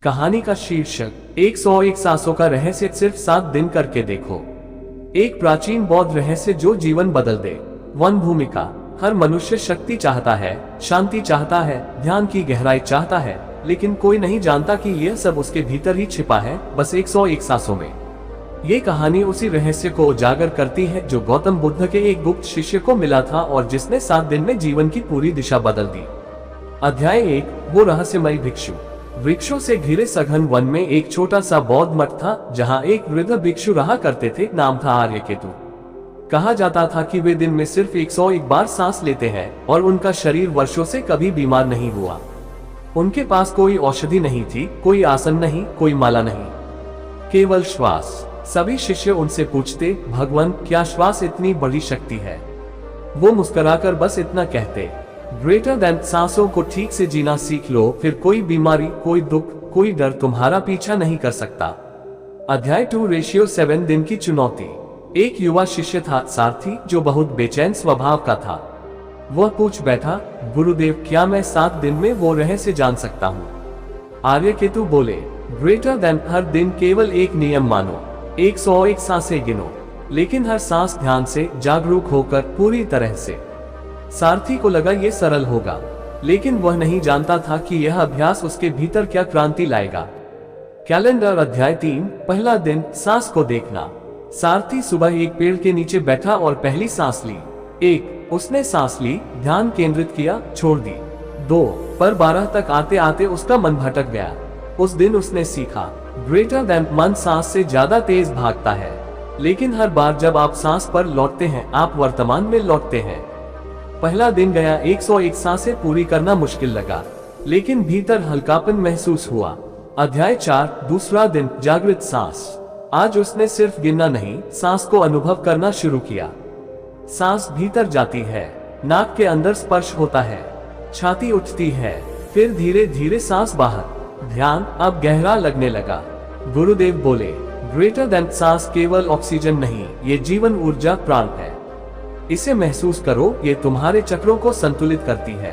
कहानी का शीर्षक 101 सांसों का रहस्य सिर्फ 7 दिन करके देखो। एक प्राचीन बौद्ध रहस्य जो जीवन बदल दे। वन भूमिका। हर मनुष्य शक्ति चाहता है, शांति चाहता है, ध्यान की गहराई चाहता है, लेकिन कोई नहीं जानता कि यह सब उसके भीतर ही छिपा है, बस 101 सांसों में। ये कहानी उसी रहस्य को उजागर करती है जो गौतम बुद्ध के एक गुप्त शिष्य को मिला था और जिसने 7 दिन में जीवन की पूरी दिशा बदल दी। अध्याय 1, वो रहस्यमयी भिक्षु। वृक्षों से घिरे सघन वन में एक छोटा सा बौद्ध मठ था, जहाँ एक वृद्ध भिक्षु रहा करते थे। नाम था आर्यकेतु। कहा जाता था कि वे दिन में सिर्फ 101 बार सांस लेते हैं और उनका शरीर वर्षों से कभी बीमार नहीं हुआ। उनके पास कोई औषधि नहीं थी, कोई आसन नहीं, कोई माला नहीं, केवल श्वास। सभी शिष्य उनसे पूछते, भगवान, क्या श्वास इतनी बड़ी शक्ति है? वो मुस्कुराकर बस इतना कहते, ग्रेटर देन। सांसों को ठीक से जीना सीख लो, फिर कोई बीमारी, कोई दुख, कोई डर तुम्हारा पीछा नहीं कर सकता। अध्याय 2:7 दिन की चुनौती। एक युवा शिष्य था, सारथी, जो बहुत बेचैन स्वभाव का था। वह पूछ बैठा, गुरुदेव, क्या मैं 7 दिन में वो रहस्य जान सकता हूँ? आर्यकेतु बोले, ग्रेटर देन। हर दिन केवल एक नियम मानो, 101 सांसें गिनो, लेकिन हर सांस ध्यान से, जागरूक होकर, पूरी तरह से। सारथी को लगा ये सरल होगा, लेकिन वह नहीं जानता था कि यह अभ्यास उसके भीतर क्या क्रांति लाएगा। कैलेंडर। अध्याय 3, पहला दिन, सांस को देखना। सारथी सुबह एक पेड़ के नीचे बैठा और पहली सांस ली। 1, उसने सांस ली, ध्यान केंद्रित किया, छोड़ दी। 2, पर 12 तक आते आते उसका मन भटक गया। उस दिन उसने सीखा, ग्रेटर देन। मन सांस से ज्यादा तेज भागता है, लेकिन हर बार जब आप सांस पर लौटते हैं, आप वर्तमान में लौटते हैं। पहला दिन गया, 101 सांसें पूरी करना मुश्किल लगा, लेकिन भीतर हल्कापन महसूस हुआ। अध्याय 4, दूसरा दिन, जागृत सांस। आज उसने सिर्फ गिनना नहीं, सांस को अनुभव करना शुरू किया। सांस भीतर जाती है, नाक के अंदर स्पर्श होता है, छाती उठती है, फिर धीरे धीरे सांस बाहर। ध्यान अब गहरा लगने लगा। गुरुदेव बोले, ग्रेटर देन। सांस केवल ऑक्सीजन नहीं, ये जीवन ऊर्जा, प्राण है। इसे महसूस करो, ये तुम्हारे चक्रों को संतुलित करती है।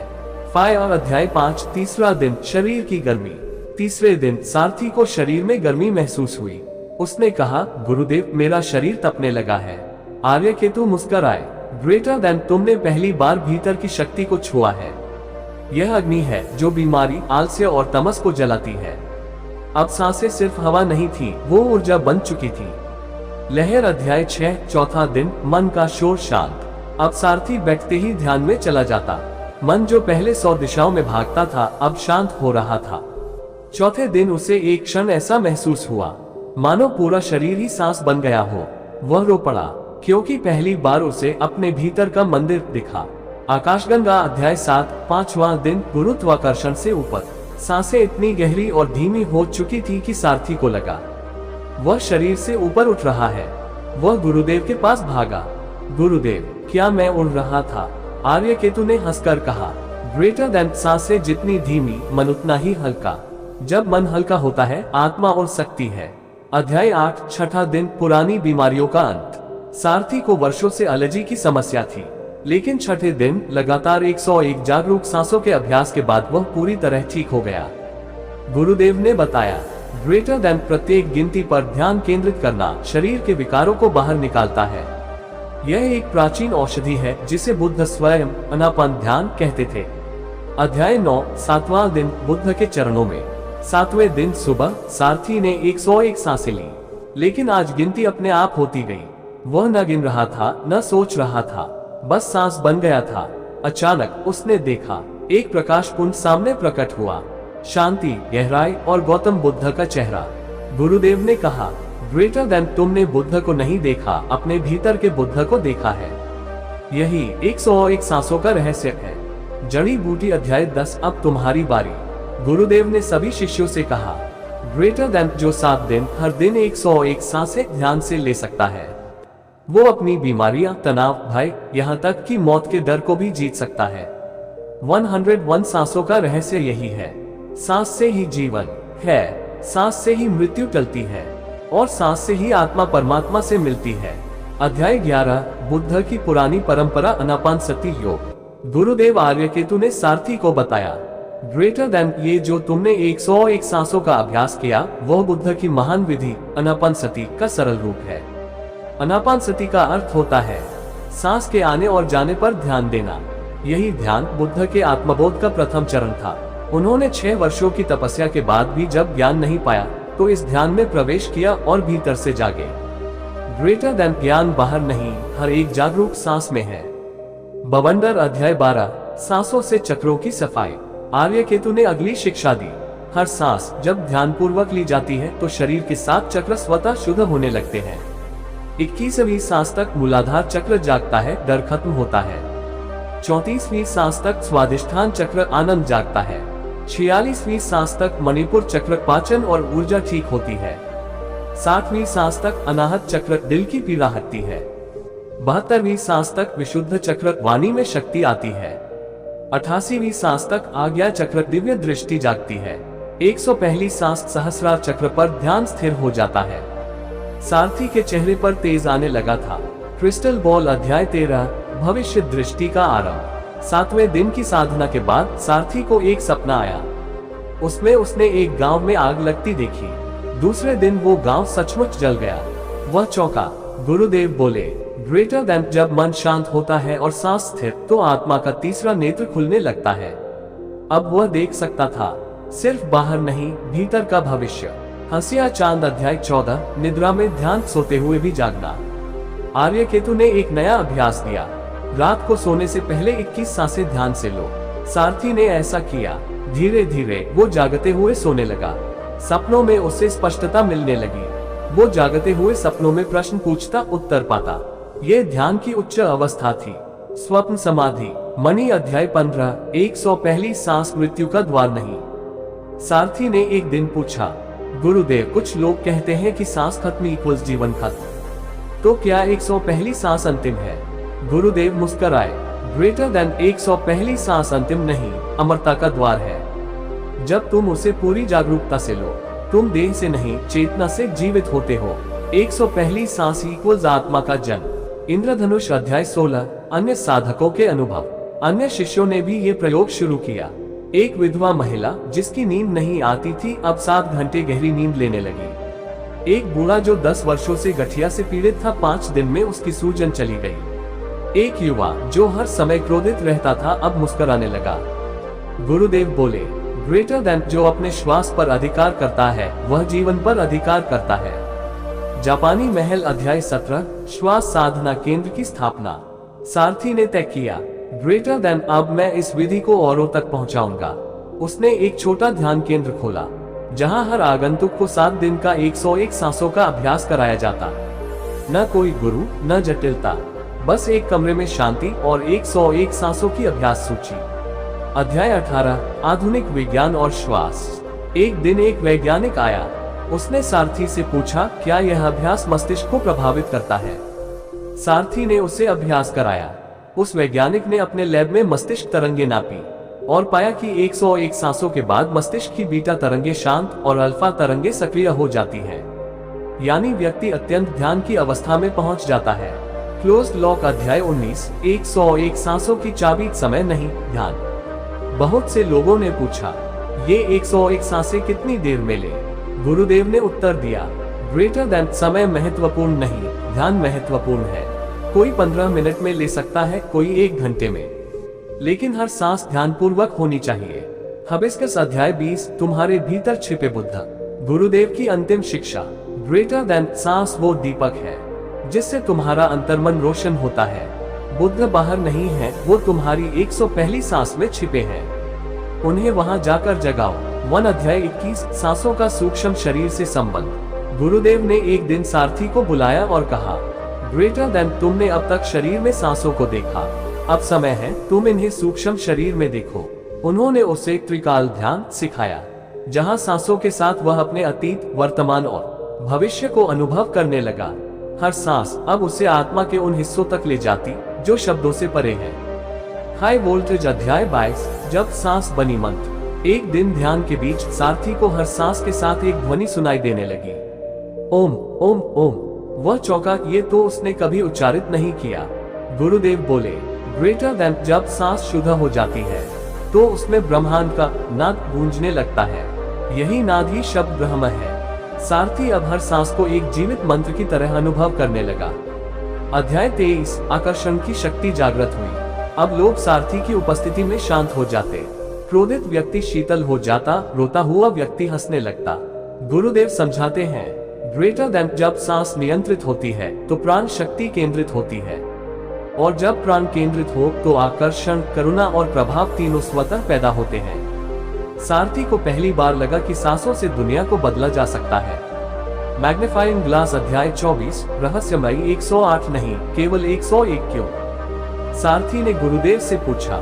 फायर। अध्याय 5, तीसरा दिन, शरीर की गर्मी। तीसरे दिन सारथी को शरीर में गर्मी महसूस हुई। उसने कहा, गुरुदेव, मेरा शरीर तपने लगा है। आर्यकेतु मुस्कुराए, ग्रेटर देन। तुमने पहली बार भीतर की शक्ति को छुआ है। यह अग्नि है जो बीमारी, आलस्य और तमस को जलाती है। अब सांसें सिर्फ हवा नहीं थी, वो ऊर्जा बन चुकी थी। लहर। अध्याय 6, चौथा दिन, मन का शोर शांत। अब सारथी बैठते ही ध्यान में चला जाता। मन जो पहले 100 दिशाओं में भागता था, अब शांत हो रहा था। चौथे दिन उसे एक क्षण ऐसा महसूस हुआ, मानो पूरा शरीर ही सांस बन गया हो। वह रो पड़ा, क्योंकि पहली बार उसे अपने भीतर का मंदिर दिखा। आकाशगंगा। अध्याय 7, पांचवां दिन, गुरुत्वाकर्षण से ऊपर। सांसें इतनी गहरी और धीमी हो चुकी थी कि सारथी को लगा वह शरीर से ऊपर उठ रहा है। वह गुरुदेव के पास भागा। गुरुदेव, क्या मैं उड़ रहा था? आर्यकेतु ने हंसकर कहा, ग्रेटर देन। सांसें जितनी धीमी, मन उतना ही हल्का। जब मन हल्का होता है, आत्मा और शक्ति है। अध्याय 8, छठा दिन, पुरानी बीमारियों का अंत। सारथी को वर्षों से एलर्जी की समस्या थी, लेकिन छठे दिन लगातार 101 जागरूक सांसों के अभ्यास के बाद वह पूरी तरह ठीक हो गया। गुरुदेव ने बताया, ग्रेटर देन। प्रत्येक गिनती पर ध्यान केंद्रित करना शरीर के विकारों को बाहर निकालता है। यह एक प्राचीन औषधि है जिसे बुद्ध स्वयं आनापान ध्यान कहते थे। अध्याय 9, सातवां दिन, बुद्ध के चरणों में। 7वें दिन सुबह, सारथी ने 101 सांसें ली, लेकिन आज गिनती अपने आप होती गई। वह न गिन रहा था, न सोच रहा था, बस सांस बन गया था। अचानक उसने देखा, एक प्रकाश पुंज सामने प्रकट हुआ। शांति, गहराई और गौतम बुद्ध का चेहरा। गुरुदेव ने कहा, ग्रेटर देन। तुमने बुद्ध को नहीं देखा, अपने भीतर के बुद्ध को देखा है। यही 101 सांसों का रहस्य है। जड़ी बूटी। अध्याय 10, अब तुम्हारी बारी। गुरुदेव ने सभी शिष्यों से कहा, ग्रेटर देन। जो 7 दिन, हर दिन 101 सांसें ध्यान से ले सकता है, वो अपनी बीमारियां, तनाव, भय, यहाँ तक कि मौत के डर को भी जीत सकता है। 101 सांसों का रहस्य यही है। सांस से ही जीवन है, सांस से ही मृत्यु टलती है, और सांस से ही आत्मा परमात्मा से मिलती है। अध्याय 11, बुद्ध की पुरानी परंपरा, आनापानसति योग। गुरुदेव आर्यकेतु ने सारथी को बताया, ग्रेटर देन ये जो तुमने 101 सांसों का अभ्यास किया वह बुद्ध की महान विधि अनापानसति का सरल रूप है। अनापानसति का अर्थ होता है सांस के आने और जाने पर ध्यान देना। यही ध्यान बुद्ध के आत्मबोध का प्रथम चरण था। उन्होंने 6 वर्षों की तपस्या के बाद भी जब ज्ञान नहीं पाया तो इस ध्यान में प्रवेश किया और भीतर से जागे। ग्रेटर देन ज्ञान बाहर नहीं, हर एक जागरूक सांस में है। बवंडर अध्याय 12 सांसों से चक्रों की सफाई। आर्यकेतु ने अगली शिक्षा दी। हर सांस जब ध्यान पूर्वक ली जाती है तो शरीर के 7 चक्र स्वतः शुद्ध होने लगते हैं। 21वीं सांस तक मूलाधार चक्र जागता है, डर खत्म होता है। 34वीं सांस तक स्वादिष्ठान चक्र आनंद जागता है। 46वीं सांस तक मणिपुर चक्र पाचन और ऊर्जा ठीक होती है। 60वीं सांस तक अनाहत चक्र दिल की पीड़ा हटती है। 72वीं सांस तक विशुद्ध चक्र वाणी में शक्ति आती है। 88वीं सांस तक आज्ञा चक्र दिव्य दृष्टि जागती है। 101वीं सांस सहस्रार चक्र पर ध्यान स्थिर हो जाता है। सारथी के चेहरे पर तेज आने लगा था। क्रिस्टल बॉल अध्याय 13 भविष्य दृष्टि का आरंभ। 7वें दिन की साधना के बाद सारथी को एक सपना आया। उसमें उसने एक गांव में आग लगती देखी। दूसरे दिन वो गांव सचमुच जल गया। वह चौंका। गुरुदेव बोले, ग्रेटर देन जब मन शांत होता है और सांस स्थिर तो आत्मा का तीसरा नेत्र खुलने लगता है। अब वह देख सकता था, सिर्फ बाहर नहीं भीतर का भविष्य। हंसिया चांद अध्याय 14 निद्रा में ध्यान, सोते हुए भी जागना। आर्यकेतु ने एक नया अभ्यास दिया। रात को सोने से पहले 21 सांसें ध्यान से लो। सारथी ने ऐसा किया। धीरे धीरे वो जागते हुए सोने लगा। सपनों में उसे स्पष्टता मिलने लगी। वो जागते हुए सपनों में प्रश्न पूछता, उत्तर पाता। ये ध्यान की उच्च अवस्था थी। स्वप्न समाधि। मणि अध्याय 15 101 सांस मृत्यु का द्वार नहीं। सारथी ने एक दिन पूछा, गुरुदेव कुछ लोग कहते हैं कि सांस खत्म इक्वल्स जीवन खत्म, तो क्या 101 सांस अंतिम है? गुरुदेव मुस्कुराए। ग्रेटर देन 101 सांस अंतिम नहीं, अमरता का द्वार है। जब तुम उसे पूरी जागरूकता से लो, तुम देह से नहीं चेतना से जीवित होते हो। 101 सांस इक्वल्स आत्मा का जन्म। इंद्रधनुष अध्याय 16 अन्य साधकों के अनुभव। अन्य शिष्यों ने भी ये प्रयोग शुरू किया। एक विधवा महिला जिसकी नींद नहीं आती थी अब 7 घंटे गहरी नींद लेने लगी। एक बूढ़ा जो 10 वर्षों से गठिया से पीड़ित था 5 दिन में उसकी सूजन चली गई। एक युवा जो हर समय क्रोधित रहता था अब मुस्कुराने लगा। गुरुदेव बोले, ग्रेटर देन जो अपने श्वास पर अधिकार करता है वह जीवन पर अधिकार करता है। जापानी महल अध्याय 17 श्वास साधना केंद्र की स्थापना। सारथी ने तय किया, ग्रेटर देन अब मैं इस विधि को औरों तक पहुंचाऊंगा। उसने एक छोटा ध्यान केंद्र खोला जहां हर आगंतुक को 7 दिन का 101 सांसों का अभ्यास कराया जाता। न कोई गुरु न जटिलता, बस एक कमरे में शांति और 101 सांसों की अभ्यास सूची। अध्याय 18 आधुनिक विज्ञान और श्वास। एक दिन एक वैज्ञानिक आया। उसने सारथी से पूछा, क्या यह अभ्यास मस्तिष्क को प्रभावित करता है? सारथी ने उसे अभ्यास कराया। उस वैज्ञानिक ने अपने लैब में मस्तिष्क तरंगे नापी और पाया कि 101 सांसों के बाद मस्तिष्क की बीटा तरंगे शांत और अल्फा तरंगे सक्रिय हो जाती हैं। यानी व्यक्ति अत्यंत ध्यान की अवस्था में पहुंच जाता है। क्लोज्ड लॉक अध्याय 19 101 सांसों की चाबी समय नहीं ध्यान। बहुत से लोगों ने पूछा, ये 101 सांसें कितनी देर में ले? गुरुदेव ने उत्तर दिया, ग्रेटर देन समय महत्वपूर्ण नहीं, ध्यान महत्वपूर्ण है। कोई 15 मिनट में ले सकता है, कोई 1 घंटे में, लेकिन हर सांस ध्यानपूर्वक होनी चाहिए। हबिस्कस अध्याय 20 तुम्हारे भीतर छिपे बुद्ध। गुरुदेव की अंतिम शिक्षा। ग्रेटर देन सांस वो दीपक है जिससे तुम्हारा अंतर्मन रोशन होता है। बुद्ध बाहर नहीं है, वो तुम्हारी 101 सांस में छिपे हैं। उन्हें वहां जाकर जगाओ। 1 अध्याय 21 सांसों का सूक्ष्म शरीर से संबंध। गुरुदेव ने एक दिन सारथी को बुलाया और कहा, ग्रेटर देन तुमने अब तक शरीर में सांसों को देखा, अब समय है तुम इन्हें सूक्ष्म शरीर में देखो। उन्होंने उसे त्रिकाल ध्यान सिखाया, जहां सांसों के साथ वह अपने अतीत, वर्तमान और भविष्य को अनुभव करने लगा। हर सांस अब उसे आत्मा के उन हिस्सों तक ले जाती जो शब्दों से परे है। हाई वोल्टेज अध्याय 22 जब सांस बनी मंत्र। एक दिन ध्यान के बीच सारथी को हर सांस के साथ एक ध्वनि सुनाई देने लगी, ओम ओम ओम। वह चौंका, ये तो उसने कभी उच्चारित नहीं किया। गुरुदेव बोले, ग्रेटर देन जब सांस शुद्ध हो जाती है तो उसमें ब्रह्मांड का नाद गूंजने लगता है। यही नाद ही शब्द ब्रह्म है। सारथी अब हर सांस को एक जीवित मंत्र की तरह अनुभव करने लगा। अध्याय 23 आकर्षण की शक्ति जागृत हुई। अब लोग सारथी की उपस्थिति में शांत हो जाते। क्रोधित व्यक्ति शीतल हो जाता, रोता हुआ व्यक्ति हंसने लगता। गुरुदेव समझाते हैं, ग्रेटर देन जब सांस नियंत्रित होती है तो प्राण शक्ति केंद्रित होती है, और जब प्राण केंद्रित हो तो आकर्षण, करुणा और प्रभाव तीनों स्वतः पैदा होते हैं। सारथी को पहली बार लगा कि सांसों से दुनिया को बदला जा सकता है। मैग्नीफाइंग ग्लास अध्याय 24 रहस्यमयी 108 नहीं केवल 101 क्यों? सारथी ने गुरुदेव से पूछा,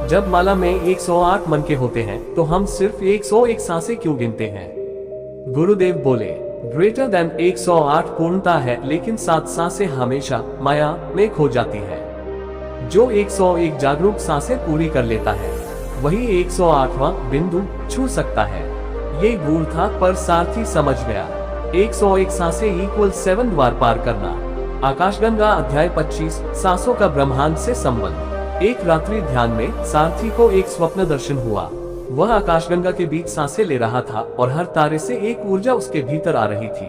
जब माला में 108 मन के होते हैं तो हम सिर्फ 101 सांसें क्यों गिनते हैं? गुरुदेव बोले, ग्रेटर देन 108 पूर्णता है, लेकिन 7 सांसें हमेशा माया में खो जाती है। जो 101 जागरूक सांसें पूरी कर लेता है वही 108वां बिंदु छू सकता है। ये गूढ़ था पर सारथी समझ गया। 101 सांसें इक्वल 7 द्वार पार करना। आकाशगंगा अध्याय 25 सांसों का ब्रह्मांड से संबंध। एक रात्रि ध्यान में सारथी को एक स्वप्न दर्शन हुआ। वह आकाशगंगा के बीच सांसें ले रहा था और हर तारे से एक ऊर्जा उसके भीतर आ रही थी।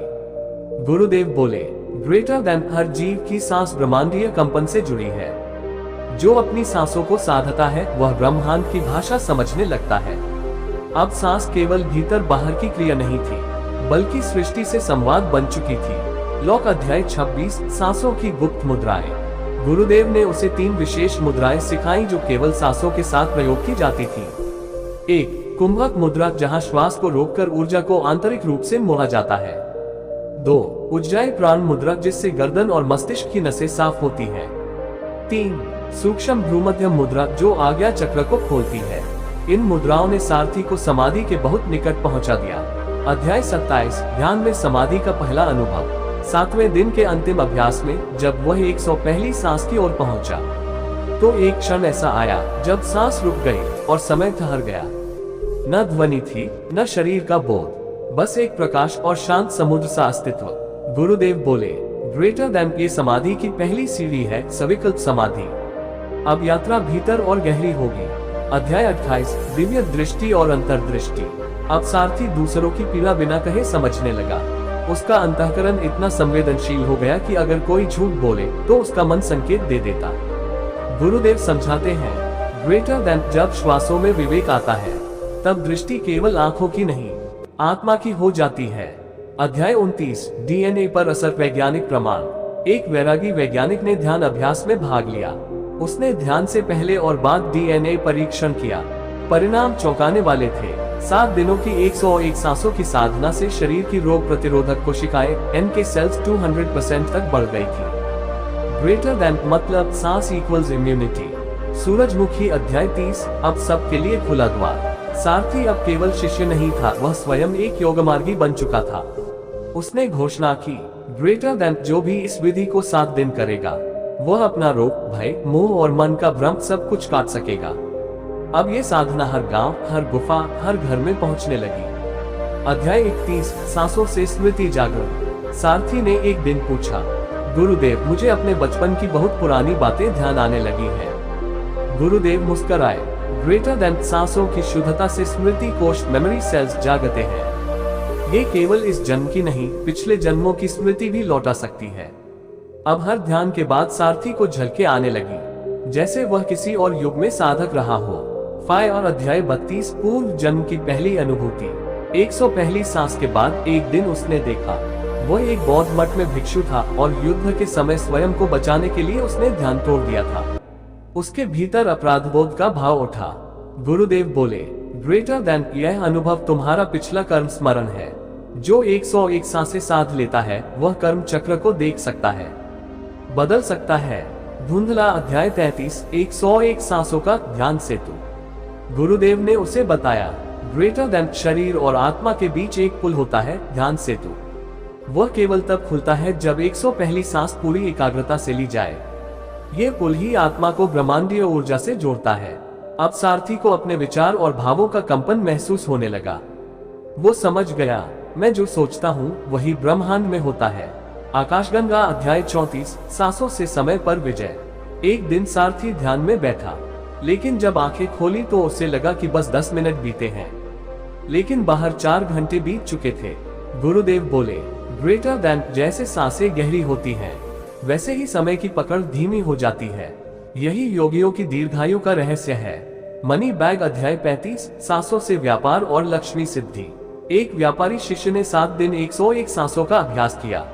गुरुदेव बोले, ग्रेटर देन हर जीव की सांस ब्रह्मांडीय कंपन से जुड़ी है। जो अपनी सांसों को साधता है वह ब्रह्मांड की भाषा समझने लगता है। अब सांस केवल भीतर बाहर की क्रिया नहीं थी, बल्कि सृष्टि से संवाद बन चुकी थी। लोक अध्याय 26 सांसों की गुप्त मुद्राएं। गुरुदेव ने उसे 3 विशेष मुद्राएं सिखाई जो केवल सांसों के साथ प्रयोग की जाती थी। 1. कुंभक मुद्रा, जहां श्वास को रोककर ऊर्जा को आंतरिक रूप से मोड़ा जाता है। 2. उज्जाई प्राण मुद्रा, जिससे गर्दन और मस्तिष्क की नसें साफ होती हैं। 3. सूक्ष्म भ्रूमध्य मुद्रा, जो आज्ञा चक्र को खोलती है। इन मुद्राओं ने सारथी को समाधि के बहुत निकट पहुंचा दिया। अध्याय 27 ध्यान में समाधि का पहला अनुभव। 7वें दिन के अंतिम अभ्यास में जब वह 101वीं सांस की ओर पहुंचा तो एक क्षण ऐसा आया जब सांस रुक गई और समय ठहर गया। न ध्वनि थी, न शरीर का बोध, बस एक प्रकाश और शांत समुद्र सा अस्तित्व। गुरुदेव बोले, ग्रेटर देन ये समाधि की पहली सीढ़ी है, सविकल्प समाधि। अब यात्रा भीतर और गहरी होगी। अध्याय 28 दिव्य दृष्टि और अंतर्दृष्टि। अब सारथी दूसरों की पीड़ा बिना कहे समझने लगा। उसका अंतःकरण इतना संवेदनशील हो गया कि अगर कोई झूठ बोले तो उसका मन संकेत दे देता। गुरुदेव समझाते हैं, ग्रेटर देन जब श्वासों में विवेक आता है तब दृष्टि केवल आंखों की नहीं, आत्मा की हो जाती है। अध्याय 29 डीएनए पर असर वैज्ञानिक प्रमाण। एक वैरागी वैज्ञानिक ने ध्यान अभ्यास में भाग लिया। उसने ध्यान से पहले और बाद डीएनए परीक्षण किया। परिणाम चौंकाने वाले थे। 7 दिनों की 101 सांसों की साधना से शरीर की रोग प्रतिरोधक कोशिकाएं NK सेल्स 200% तक बढ़ गई थी। ग्रेटर देन मतलब सांस इक्वल्स इम्यूनिटी। सूरजमुखी अध्याय 30 अब सबके लिए खुला द्वार। सारथी अब केवल शिष्य नहीं था, वह स्वयं एक योगमार्गी बन चुका था। उसने घोषणा की, ग्रेटर देन जो भी इस विधि को 7 दिन करेगा वह अपना रोग, भय, मोह और मन का भ्रम सब कुछ काट सकेगा। अब ये साधना हर गांव, हर गुफा, हर घर में पहुंचने लगी। अध्याय 31 सांसों से स्मृति जागरण। सारथी ने एक दिन पूछा, गुरुदेव मुझे अपने बचपन की बहुत पुरानी बातें ध्यान आने लगी हैं। गुरुदेव मुस्कुराए, ग्रेटर देन सांसों की शुद्धता से स्मृति कोश मेमोरी सेल्स जागते हैं। ये केवल इस जन्म की नहीं, पिछले जन्मों की स्मृति भी लौटा सकती है। अब हर ध्यान के बाद सारथी को झलके आने लगी, जैसे वह किसी और युग में साधक रहा हो। और अध्याय 32 पूर्व जन्म की पहली अनुभूति। 101वीं सांस के बाद एक दिन उसने देखा, वह एक बौद्ध मठ में भिक्षु था और युद्ध के समय स्वयं को बचाने के लिए उसने ध्यान तोड़ दिया था। उसके भीतर अपराधबोध का भाव उठा। गुरुदेव बोले, ग्रेटर देन यह अनुभव तुम्हारा पिछला कर्म स्मरण है। जो 101 सांसें साध लेता है वह कर्म चक्र को देख सकता है, बदल सकता है। धुंधला अध्याय 33 101 सांसों का ध्यान सेतु। गुरुदेव ने उसे बताया, ग्रेटर देन शरीर और आत्मा के बीच एक पुल होता है, ध्यान सेतु। वह केवल तब खुलता है जब 101वीं सांस पूरी एकाग्रता से ली जाए। ये पुल ही आत्मा को ब्रह्मांडीय ऊर्जा से जोड़ता है। अब सारथी को अपने विचार और भावों का कंपन महसूस होने लगा। वो समझ गया, मैं जो सोचता हूँ वही ब्रह्मांड में होता है। आकाशगंगा अध्याय 34 सांसों से समय पर विजय। एक दिन सारथी ध्यान में बैठा, लेकिन जब आंखें खोली तो उसे लगा कि बस 10 मिनट बीते हैं, लेकिन बाहर 4 घंटे बीत चुके थे। गुरुदेव बोले, ग्रेटर देन जैसे सांसें गहरी होती हैं, वैसे ही समय की पकड़ धीमी हो जाती है। यही योगियों की दीर्घायु का रहस्य है। मनी बैग अध्याय 35, सांसों से व्यापार और लक्ष्मी सिद्धि। एक व्यापारी शिष्य ने 7 दिन 101 सांसों का अभ्यास किया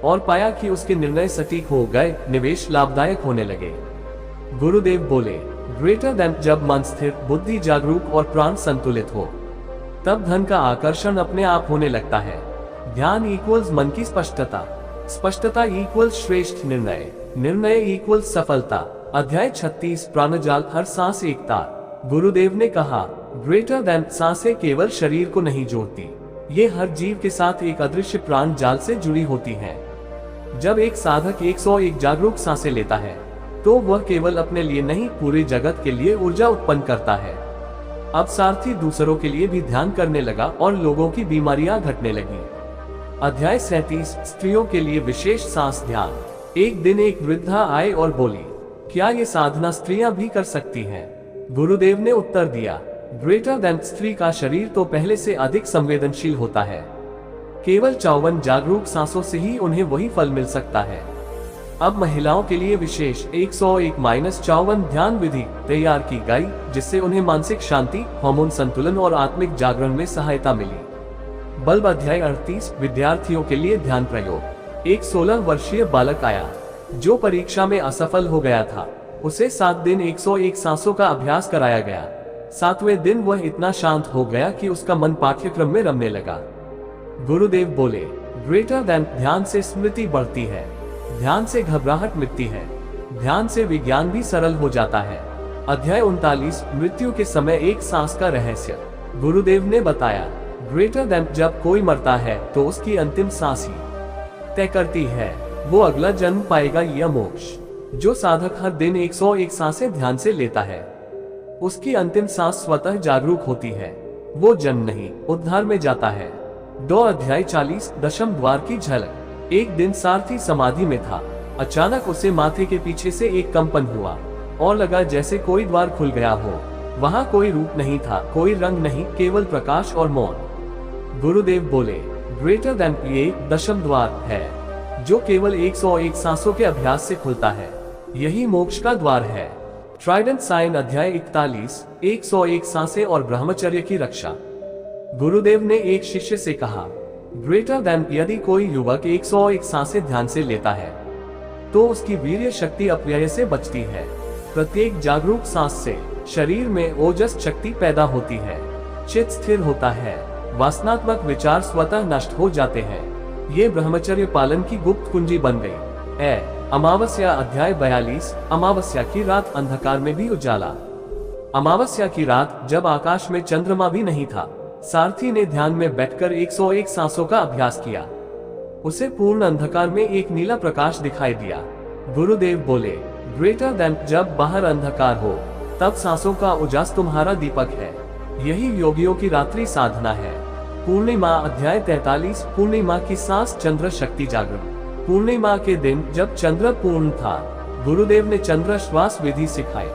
और पाया कि उसके निर्णय सटीक हो गए, निवेश लाभदायक होने लगे। गुरुदेव बोले, ग्रेटर देन जब मन स्थिर, बुद्धि जागरूक और प्राण संतुलित हो, तब धन का आकर्षण अपने आप होने लगता है। ध्यान इक्वल्स मन की स्पष्टता, स्पष्टता इक्वल्स श्रेष्ठ निर्णय, निर्णय इक्वल्स सफलता। अध्याय 36, प्राणजाल, हर सांस एक तार। गुरुदेव ने कहा, ग्रेटर देन सांसें केवल शरीर को नहीं जोड़ती, ये हर जीव के साथ एक अदृश्य प्राण जाल से जुड़ी होती हैं। जब एक साधक 101 जागरूक सांसें लेता है, तो वह केवल अपने लिए नहीं, पूरे जगत के लिए ऊर्जा उत्पन्न करता है। अब सारथी दूसरों के लिए भी ध्यान करने लगा और लोगों की बीमारियां घटने लगी। अध्याय 37, स्त्रियों के लिए विशेष सांस ध्यान। एक दिन एक वृद्धा आए और बोली, क्या ये साधना स्त्रियां भी कर सकती हैं? गुरुदेव ने उत्तर दिया, ग्रेटर देन स्त्री का शरीर तो पहले से अधिक संवेदनशील होता है। केवल 54 जागरूक सांसों से ही उन्हें वही फल मिल सकता है। अब महिलाओं के लिए विशेष 101-54 ध्यान विधि तैयार की गई, जिससे उन्हें मानसिक शांति, हार्मोन संतुलन और आत्मिक जागरण में सहायता मिली। बल्ब अध्याय 38, विद्यार्थियों के लिए ध्यान प्रयोग। एक 16 वर्षीय बालक आया जो परीक्षा में असफल हो गया था। उसे 7 दिन 101 सांसों का अभ्यास कराया गया। 7वें दिन वह इतना शांत हो गया कि उसका मन पाठ्यक्रम में रमने लगा। गुरुदेव बोले, ग्रेटर देन ध्यान से स्मृति बढ़ती है, ध्यान से घबराहट मिटती है, ध्यान से विज्ञान भी सरल हो जाता है। अध्याय 39, मृत्यु के समय एक सांस का रहस्य। गुरुदेव ने बताया, ग्रेटर देन जब कोई मरता है तो उसकी अंतिम सांस ही तय करती है वो अगला जन्म पाएगा या मोक्ष। जो साधक हर दिन 101 सांसें ध्यान से लेता है, उसकी अंतिम सांस स्वतः जागरूक होती है, वो जन्म नहीं, उद्धार में जाता है। 2 अध्याय 40, दशम द्वार की झलक। एक दिन सारथी समाधि में था। अचानक उसे माथे के पीछे से एक कंपन हुआ और लगा जैसे कोई द्वार खुल गया हो। वहां कोई रूप नहीं था, कोई रंग नहीं, केवल प्रकाश और मौन। गुरुदेव बोले, ग्रेटर देन ये दशम द्वार है जो केवल 101 सांसों के अभ्यास से खुलता है। यही मोक्ष का द्वार है। ट्राइडेंट साइन अध्याय 41, 101 सांसें और ब्रह्मचर्य की रक्षा। गुरुदेव ने एक शिष्य से कहा, ग्रेटर देन यदि कोई युवक 101 सांसें ध्यान से लेता है तो उसकी वीर्य शक्ति अपव्यय से बचती है। प्रत्येक जागरूक सांस से शरीर में ओजस शक्ति पैदा होती है, चित्त स्थिर होता है, वासनात्मक विचार स्वतः नष्ट हो जाते हैं। ये ब्रह्मचर्य पालन की गुप्त कुंजी बन गई। अमावस्या अध्याय 42, अमावस्या की रात, अंधकार में भी उजाला। अमावस्या की रात जब आकाश में चंद्रमा भी नहीं था, सारथी ने ध्यान में बैठकर 101 सांसों का अभ्यास किया। उसे पूर्ण अंधकार में एक नीला प्रकाश दिखाई दिया। गुरुदेव बोले, ग्रेटर देन जब बाहर अंधकार हो, तब सांसों का उजास तुम्हारा दीपक है। यही योगियों की रात्रि साधना है। पूर्णिमा अध्याय 43, पूर्णिमा की सांस, चंद्र शक्ति जागरण। पूर्णिमा के दिन जब चंद्र पूर्ण था, गुरुदेव ने चंद्र श्वास विधि सिखाई।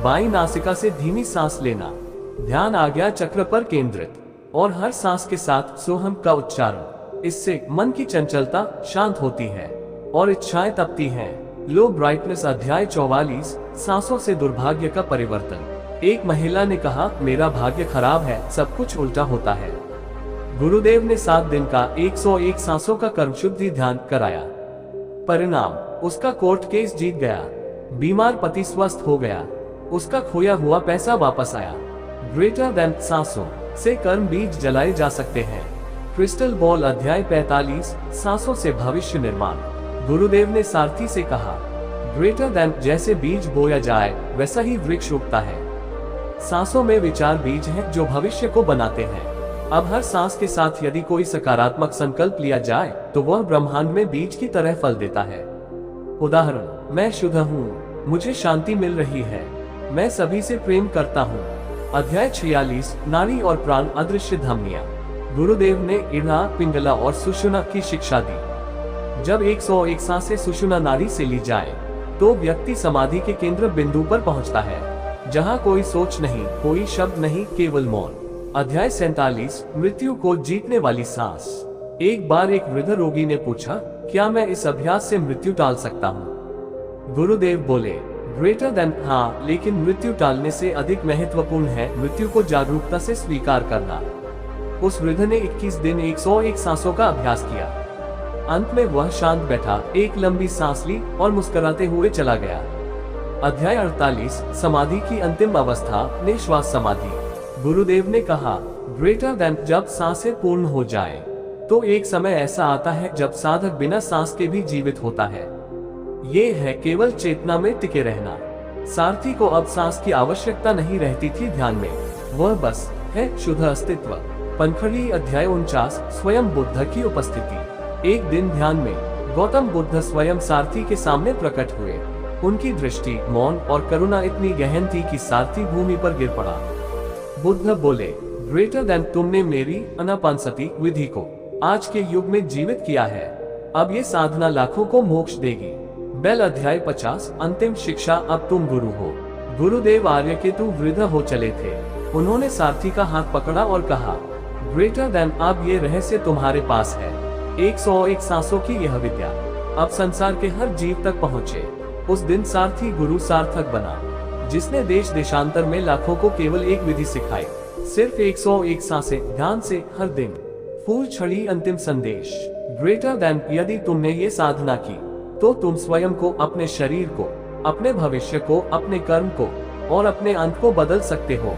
बाईं नासिका से धीमी सांस लेना, ध्यान आज्ञा चक्र पर केंद्रित और हर सांस के साथ सोहम का उच्चारण। इससे मन की चंचलता शांत होती है और इच्छाएं तपती हैं। लो ब्राइटनेस अध्याय 44, सांसों से दुर्भाग्य का परिवर्तन। एक महिला ने कहा, मेरा भाग्य खराब है, सब कुछ उल्टा होता है। गुरुदेव ने 7 दिन का 101 सांसों का कर्म शुद्धि ध्यान कराया। परिणाम, उसका कोर्ट केस जीत गया, बीमार पति स्वस्थ हो गया, उसका खोया हुआ पैसा वापस आया। ग्रेटर देन सांसों से कर्म बीज जलाए जा सकते हैं। क्रिस्टल बॉल अध्याय 45, सांसों से भविष्य निर्माण। गुरुदेव ने सारथी से कहा, ग्रेटर देन जैसे बीज बोया जाए वैसा ही वृक्ष उगता है। सांसों में विचार बीज हैं जो भविष्य को बनाते हैं। अब हर सांस के साथ यदि कोई सकारात्मक संकल्प लिया जाए तो वह ब्रह्मांड में बीज की तरह फल देता है। उदाहरण, मैं शुद्ध हूँ, मुझे शांति मिल रही है, मैं सभी से प्रेम करता हूँ। अध्याय 46, नारी और प्राण, अदृश्य धमनियाँ। गुरुदेव ने इड़ा, पिंगला और सुषुम्ना की शिक्षा दी। जब 101 सांसें सुषुम्ना नाड़ी से ली जाए तो व्यक्ति समाधि के केंद्र बिंदु पर पहुंचता है। जहाँ कोई सोच नहीं, कोई शब्द नहीं, केवल मौन। अध्याय 47, मृत्यु को जीतने वाली सांस। एक बार एक वृद्ध रोगी ने पूछा, क्या मैं इस अभ्यास से मृत्यु टाल सकता हूँ? गुरुदेव बोले, ग्रेटर देन, हाँ, लेकिन मृत्यु टालने से अधिक महत्वपूर्ण है मृत्यु को जागरूकता से स्वीकार करना। उस वृद्ध ने 21 दिन 101 सांसों का अभ्यास किया। अंत में वह शांत बैठा, एक लंबी सांस ली और मुस्कुराते हुए चला गया। अध्याय 48, समाधि की अंतिम अवस्था, निश्वास समाधि। गुरुदेव ने कहा, ग्रेटर देन, जब सांसें पूर्ण हो जाए तो एक समय ऐसा आता है जब साधक बिना सांस के भी जीवित होता है। ये है केवल चेतना में टिके रहना। सारथी को अब सांस की आवश्यकता नहीं रहती थी ध्यान में, वह बस है शुद्ध अस्तित्व। पनखड़ी। अध्याय 49, स्वयं बुद्ध की उपस्थिति। एक दिन ध्यान में गौतम बुद्ध स्वयं सारथी के सामने प्रकट हुए। उनकी दृष्टि, मौन और करुणा इतनी गहन थी कि सारथी भूमि पर गिर पड़ा। बुद्ध बोले, ग्रेटर देन, तुमने मेरी अनापानसति विधि को आज के युग में जीवित किया है। अब ये साधना लाखों को मोक्ष देगी। बेल। अध्याय 50, अंतिम शिक्षा, अब तुम गुरु हो। गुरुदेव आर्यकेतु वृद्ध हो चले थे। उन्होंने सारथी का हाथ पकड़ा और कहा, ग्रेटर देन, अब ये रहस्य तुम्हारे पास है। 101 सांसों की यह विद्या अब संसार के हर जीव तक पहुँचे। उस दिन सारथी गुरु सार्थक बना, जिसने देश देशांतर में लाखों को केवल एक विधि सिखाई, सिर्फ 101 सांसें, ध्यान से हर दिन। फूल छड़ी। अंतिम संदेश, ग्रेटर देन, यदि तुमने ये साधना की तो तुम स्वयं को, अपने शरीर को, अपने भविष्य को, अपने कर्म को और अपने अंत को बदल सकते हो।